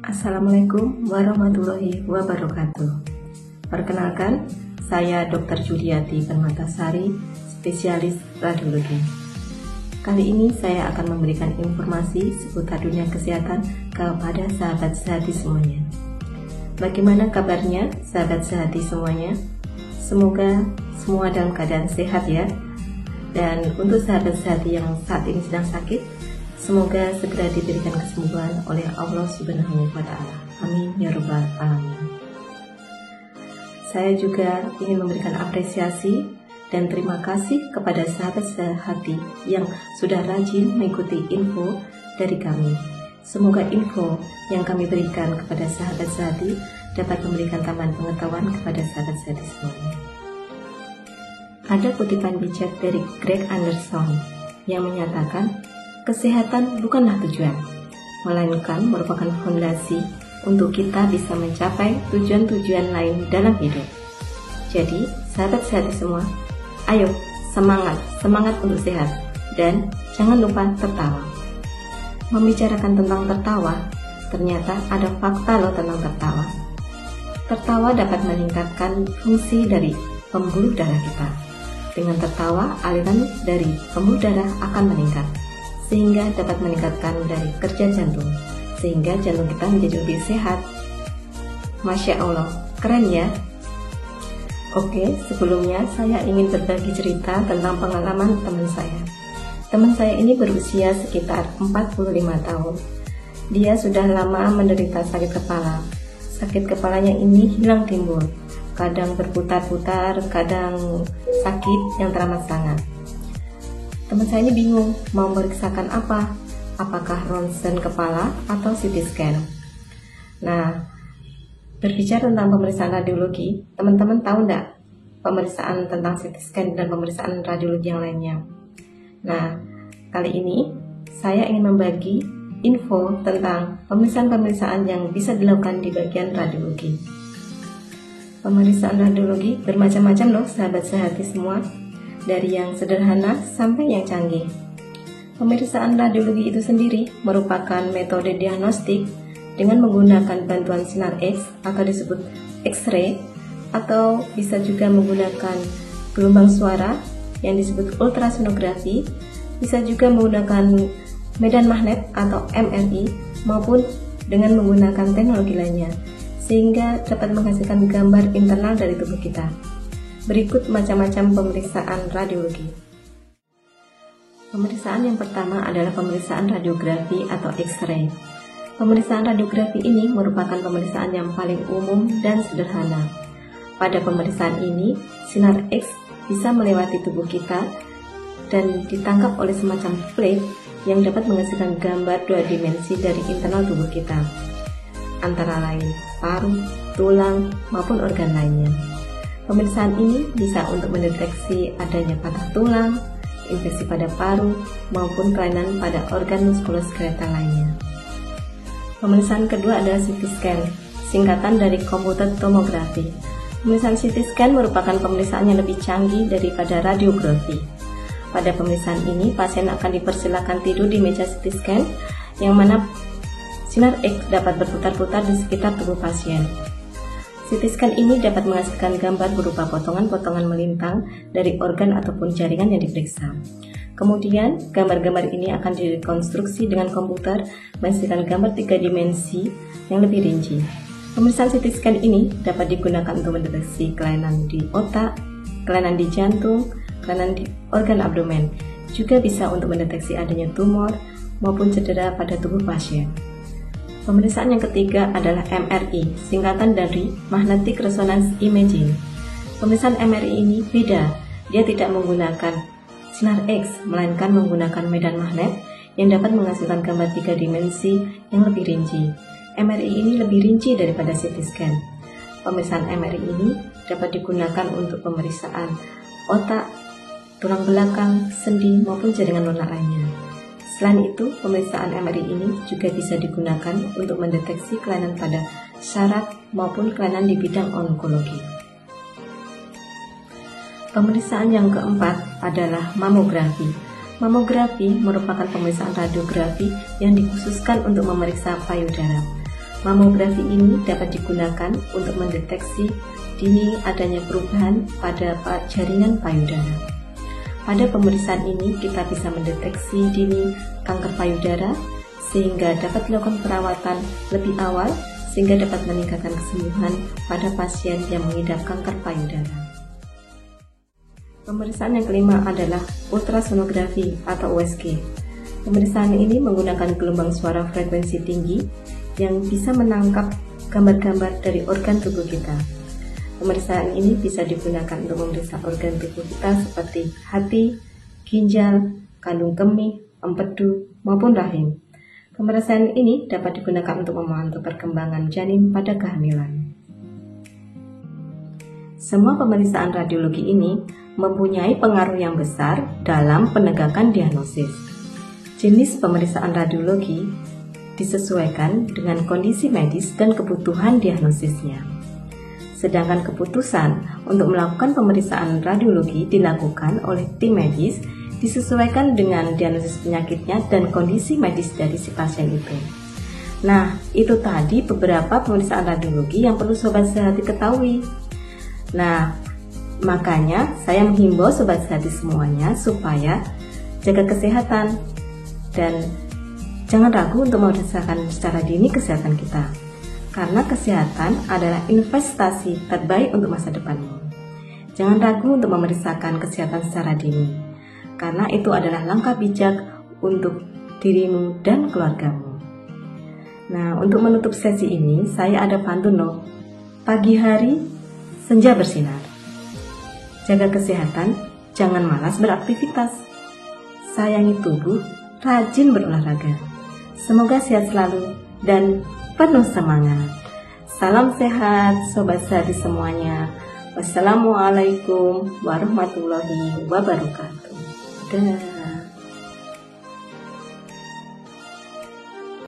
Assalamualaikum warahmatullahi wabarakatuh. Perkenalkan, saya Dr. Juliati Permatasari, spesialis radiologi. Kali ini saya akan memberikan informasi seputar dunia kesehatan kepada sahabat sehati semuanya. Bagaimana kabarnya sahabat sehati semuanya? Semoga semua dalam keadaan sehat ya. Dan untuk sahabat sehati yang saat ini sedang sakit, semoga segera diberikan kesembuhan oleh Allah Subhanahu wa Ta'ala. Amin ya Rabbal Alamin. Saya juga ingin memberikan apresiasi dan terima kasih kepada sahabat sehati yang sudah rajin mengikuti info dari kami. Semoga info yang kami berikan kepada sahabat sehati dapat memberikan tambahan pengetahuan kepada sahabat sehati semuanya. Ada kutipan bijak dari Greg Anderson yang menyatakan, kesehatan bukanlah tujuan, melainkan merupakan fondasi untuk kita bisa mencapai tujuan-tujuan lain dalam hidup. Jadi, sahabat sehati semua, ayo semangat untuk sehat, dan jangan lupa tertawa. Membicarakan tentang tertawa, ternyata ada fakta loh tentang tertawa. Tertawa dapat meningkatkan fungsi dari pembuluh darah kita. Dengan tertawa, aliran dari pembuluh darah akan meningkat, sehingga dapat meningkatkan dari kerja jantung, sehingga jantung kita menjadi lebih sehat. Masya Allah, keren ya. Oke, sebelumnya saya ingin berbagi cerita tentang pengalaman teman saya. Teman saya ini berusia sekitar 45 tahun. Dia sudah lama menderita sakit kepala. Sakit kepalanya ini hilang timbul, kadang berputar-putar, kadang sakit yang teramat sangat. Teman saya ini bingung mau memeriksakan apa, apakah ronsen kepala atau CT scan. Nah, berbicara tentang pemeriksaan radiologi, teman-teman tahu enggak pemeriksaan tentang CT scan dan pemeriksaan radiologi yang lainnya? Nah, kali ini saya ingin membagi info tentang pemeriksaan-pemeriksaan yang bisa dilakukan di bagian radiologi. Pemeriksaan radiologi bermacam-macam loh sahabat sehati semua, dari yang sederhana sampai yang canggih. Pemeriksaan radiologi itu sendiri merupakan metode diagnostik dengan menggunakan bantuan sinar X atau disebut X-ray, atau bisa juga menggunakan gelombang suara yang disebut ultrasonografi, bisa juga menggunakan medan magnet atau MRI, maupun dengan menggunakan teknologi lainnya, sehingga dapat menghasilkan gambar internal dari tubuh kita. Berikut macam-macam pemeriksaan radiologi. Pemeriksaan yang pertama adalah pemeriksaan radiografi atau X-ray. Pemeriksaan radiografi ini merupakan pemeriksaan yang paling umum dan sederhana. Pada pemeriksaan ini, sinar X bisa melewati tubuh kita dan ditangkap oleh semacam plate yang dapat menghasilkan gambar dua dimensi dari internal tubuh kita, antara lain paru, tulang, maupun organ lainnya. Pemeriksaan ini bisa untuk mendeteksi adanya patah tulang, infeksi pada paru, maupun kelainan pada organ muskuloskeletal lainnya. Pemeriksaan kedua adalah CT scan, singkatan dari komputer tomografi. Pemeriksaan CT scan merupakan pemeriksaan yang lebih canggih daripada radiografi. Pada pemeriksaan ini, pasien akan dipersilakan tidur di meja CT scan, yang mana sinar X dapat berputar-putar di sekitar tubuh pasien. CT scan ini dapat menghasilkan gambar berupa potongan-potongan melintang dari organ ataupun jaringan yang diperiksa. Kemudian, gambar-gambar ini akan direkonstruksi dengan komputer menghasilkan gambar 3 dimensi yang lebih rinci. Pemeriksaan CT scan ini dapat digunakan untuk mendeteksi kelainan di otak, kelainan di jantung, kelainan di organ abdomen. Juga bisa untuk mendeteksi adanya tumor maupun cedera pada tubuh pasien. Pemeriksaan yang ketiga adalah MRI, singkatan dari Magnetic Resonance Imaging. Pemeriksaan MRI ini beda, dia tidak menggunakan sinar X, melainkan menggunakan medan magnet yang dapat menghasilkan gambar 3 dimensi yang lebih rinci. MRI ini lebih rinci daripada CT scan. Pemeriksaan MRI ini dapat digunakan untuk pemeriksaan otak, tulang belakang, sendi, maupun jaringan lunak lainnya. Selain itu, pemeriksaan MRI ini juga bisa digunakan untuk mendeteksi kelainan pada syaraf maupun kelainan di bidang onkologi. Pemeriksaan yang keempat adalah mamografi. Mamografi merupakan pemeriksaan radiografi yang dikhususkan untuk memeriksa payudara. Mamografi ini dapat digunakan untuk mendeteksi dini adanya perubahan pada jaringan payudara. Pada pemeriksaan ini kita bisa mendeteksi dini kanker payudara sehingga dapat dilakukan perawatan lebih awal sehingga dapat meningkatkan kesembuhan pada pasien yang mengidap kanker payudara. Pemeriksaan yang kelima adalah ultrasonografi atau USG. Pemeriksaan ini menggunakan gelombang suara frekuensi tinggi yang bisa menangkap gambar-gambar dari organ tubuh kita. Pemeriksaan ini bisa digunakan untuk memeriksa organ tubuh kita seperti hati, ginjal, kandung kemih, empedu, maupun rahim. Pemeriksaan ini dapat digunakan untuk memantau perkembangan janin pada kehamilan. Semua pemeriksaan radiologi ini mempunyai pengaruh yang besar dalam penegakan diagnosis. Jenis pemeriksaan radiologi disesuaikan dengan kondisi medis dan kebutuhan diagnosisnya. Sedangkan keputusan untuk melakukan pemeriksaan radiologi dilakukan oleh tim medis disesuaikan dengan diagnosis penyakitnya dan kondisi medis dari si pasien itu. Nah, itu tadi beberapa pemeriksaan radiologi yang perlu Sobat Sehati ketahui. Nah, makanya saya menghimbau Sobat Sehati semuanya supaya jaga kesehatan dan jangan ragu untuk memeriksakan secara dini kesehatan kita. Karena kesehatan adalah investasi terbaik untuk masa depanmu. Jangan ragu untuk memeriksakan kesehatan secara dini, karena itu adalah langkah bijak untuk dirimu dan keluargamu. Nah, untuk menutup sesi ini, saya ada pantun pagi hari senja bersinar. Jaga kesehatan, jangan malas beraktivitas. Sayangi tubuh, rajin berolahraga. Semoga sehat selalu dan penuh semangat. Salam sehat Sobat Sehati semuanya. Wassalamualaikum warahmatullahi wabarakatuh. Dah.